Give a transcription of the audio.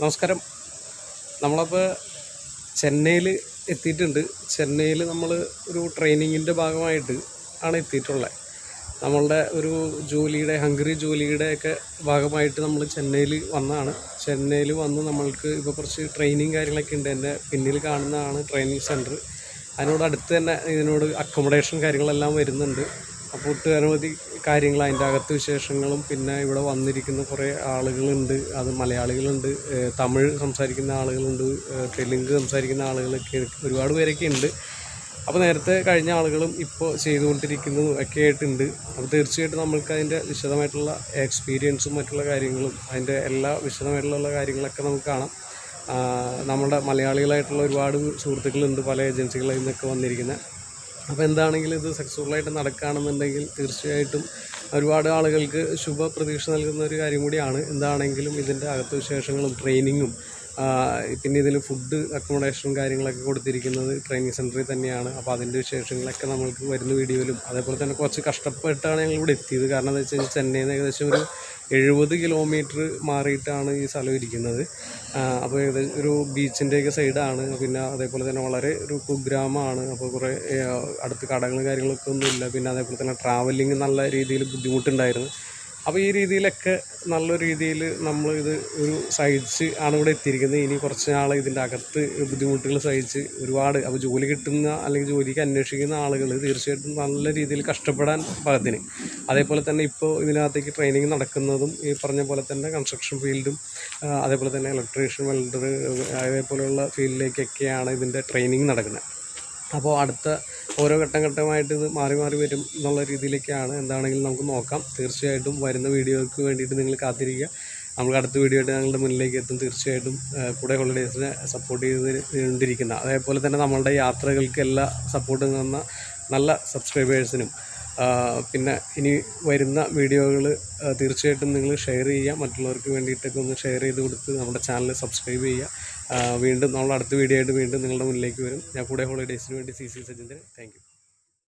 നമസ്കാരം. നമ്മളപ്പോൾ ചെന്നൈയിൽ എത്തിയിട്ടുണ്ട്. ചെന്നൈയിൽ നമ്മൾ ഒരു ട്രെയിനിങ്ങിൻ്റെ ഭാഗമായിട്ട് ആണ് എത്തിയിട്ടുള്ളത്. നമ്മളുടെ ഒരു ജോലിയുടെ ഹംഗറി ജോലിയുടെയൊക്കെ ഭാഗമായിട്ട് നമ്മൾ ചെന്നൈയിൽ വന്നതാണ്. ചെന്നൈയിൽ വന്ന് നമ്മൾക്ക് ഇപ്പോൾ കുറച്ച് ട്രെയിനിങ് കാര്യങ്ങളൊക്കെ ഉണ്ട്. എൻ്റെ പിന്നിൽ കാണുന്നതാണ് ട്രെയിനിങ് സെൻറ്റർ. അതിനോട് അടുത്ത് തന്നെ ഇതിനോട് അക്കോമഡേഷൻ കാര്യങ്ങളെല്ലാം വരുന്നുണ്ട്. അപ്പോൾ ഒട്ടനവധി കാര്യങ്ങൾ അതിൻ്റെ അകത്ത് വിശേഷങ്ങളും, പിന്നെ ഇവിടെ വന്നിരിക്കുന്ന കുറേ ആളുകളുണ്ട്. അത് മലയാളികളുണ്ട്, തമിഴ് സംസാരിക്കുന്ന ആളുകളുണ്ട്, തെലുങ്ക് സംസാരിക്കുന്ന ആളുകളൊക്കെ ഒരുപാട് പേരൊക്കെ ഉണ്ട്. അപ്പോൾ നേരത്തെ കഴിഞ്ഞ ആളുകളും ഇപ്പോൾ ചെയ്തുകൊണ്ടിരിക്കുന്നതും ഒക്കെ ആയിട്ടുണ്ട്. അപ്പോൾ തീർച്ചയായിട്ടും നമ്മൾക്ക് അതിൻ്റെ വിശദമായിട്ടുള്ള എക്സ്പീരിയൻസും മറ്റുള്ള കാര്യങ്ങളും അതിൻ്റെ എല്ലാ വിശദമായിട്ടുള്ള കാര്യങ്ങളൊക്കെ നമുക്ക് കാണാം. നമ്മുടെ മലയാളികളായിട്ടുള്ള ഒരുപാട് സുഹൃത്തുക്കളുണ്ട് പല ഏജൻസികളിൽ നിന്നൊക്കെ വന്നിരിക്കുന്നത്. അപ്പോൾ എന്താണെങ്കിലും ഇത് സക്സസ്ഫുള്ളായിട്ട് നടക്കുകയാണെന്നുണ്ടെങ്കിൽ തീർച്ചയായിട്ടും ഒരുപാട് ആളുകൾക്ക് ശുഭ പ്രതീക്ഷ നൽകുന്ന ഒരു കാര്യം കൂടിയാണ്. എന്താണെങ്കിലും ഇതിൻ്റെ അകത്ത് വിശേഷങ്ങളും ട്രെയിനിങ്ങും പിന്നെ ഇതിൽ ഫുഡ് അക്കോമഡേഷനും കാര്യങ്ങളൊക്കെ കൊടുത്തിരിക്കുന്നത് ട്രെയിനിങ് സെൻറ്ററിൽ തന്നെയാണ്. അപ്പോൾ അതിൻ്റെ വിശേഷങ്ങളൊക്കെ നമ്മൾക്ക് വരുന്ന വീഡിയോയിലും, അതേപോലെ തന്നെ കുറച്ച് കഷ്ടപ്പെട്ടാണ് ഞങ്ങളിവിടെ എത്തിയത്. കാരണം എന്താ വെച്ച് കഴിഞ്ഞാൽ ചെന്നൈയിൽ നിന്ന് ഏകദേശം ഒരു 70 കിലോമീറ്റർ മാറിയിട്ടാണ് ഈ സ്ഥലം ഇരിക്കുന്നത്. അപ്പോൾ ഏകദേശം ഒരു ബീച്ചിൻ്റെയൊക്കെ സൈഡാണ്. പിന്നെ അതേപോലെ തന്നെ വളരെ ഒരു കുഗ്രാമമാണ്. അപ്പോൾ കുറേ അടുത്ത് കടകളും കാര്യങ്ങളൊക്കെ ഒന്നുമില്ല. പിന്നെ അതേപോലെ തന്നെ ട്രാവലിങ് നല്ല രീതിയിൽ ബുദ്ധിമുട്ടുണ്ടായിരുന്നു. അപ്പോൾ ഈ രീതിയിലൊക്കെ നല്ല രീതിയിൽ നമ്മളിത് ഒരു സഹിച്ച് ആണ് ഇവിടെ എത്തിയിരിക്കുന്നത്. ഇനി കുറച്ച് നാൾ ഇതിൻ്റെ അകത്ത് ബുദ്ധിമുട്ടുകൾ സഹിച്ച് ഒരുപാട് അപ്പോൾ ജോലി കിട്ടുന്ന അല്ലെങ്കിൽ ജോലിക്ക് അന്വേഷിക്കുന്ന ആളുകൾ തീർച്ചയായിട്ടും നല്ല രീതിയിൽ കഷ്ടപ്പെടാൻ പാകത്തിന്. അതേപോലെ തന്നെ ഇപ്പോൾ ഇതിനകത്തേക്ക് ട്രെയിനിങ് നടക്കുന്നതും ഈ പറഞ്ഞ പോലെ തന്നെ കൺസ്ട്രക്ഷൻ ഫീൽഡും, അതേപോലെ തന്നെ ഇലക്ട്രീഷ്യൻ, വെൽഡർ, അതേപോലെയുള്ള ഫീൽഡിലേക്കൊക്കെയാണ് ഇതിൻ്റെ ട്രെയിനിങ് നടക്കുന്നത്. അപ്പോൾ അടുത്ത ഓരോ ഘട്ടമായിട്ട് ഇത് മാറി മാറി വരും എന്നുള്ള രീതിയിലേക്കാണ്. എന്താണെങ്കിലും നമുക്ക് നോക്കാം. തീർച്ചയായിട്ടും വരുന്ന വീഡിയോയ്ക്ക് വേണ്ടിയിട്ട് നിങ്ങൾ കാത്തിരിക്കുക. നമുക്ക് അടുത്ത വീഡിയോ ആയിട്ട് ഞങ്ങളുടെ മുന്നിലേക്ക് എത്തും. തീർച്ചയായിട്ടും കൂടെ ഹോളിഡേയ്സിനെ സപ്പോർട്ട് ചെയ്തുകൊണ്ടിരിക്കുന്ന, അതേപോലെ തന്നെ നമ്മളുടെ യാത്രകൾക്ക് എല്ലാ സപ്പോർട്ടും തന്ന നല്ല സബ്സ്ക്രൈബേഴ്സിനും, പിന്നെ ഇനി വരുന്ന വീഡിയോകൾ തീർച്ചയായിട്ടും നിങ്ങൾ ഷെയർ ചെയ്യുക. മറ്റുള്ളവർക്ക് വേണ്ടിയിട്ടൊക്കെ ഒന്ന് ഷെയർ ചെയ്ത് കൊടുത്ത് നമ്മുടെ ചാനൽ സബ്സ്ക്രൈബ് ചെയ്യുക. വീണ്ടും നമ്മൾ അടുത്ത വീഡിയോ ആയിട്ട് വീണ്ടും നിങ്ങളുടെ മുന്നിലേക്ക് വരും. ഞാൻ കൂടെ ഹോളിഡേയ്സിന് വേണ്ടി CC സജിന്ദ്രൻ. Thank you.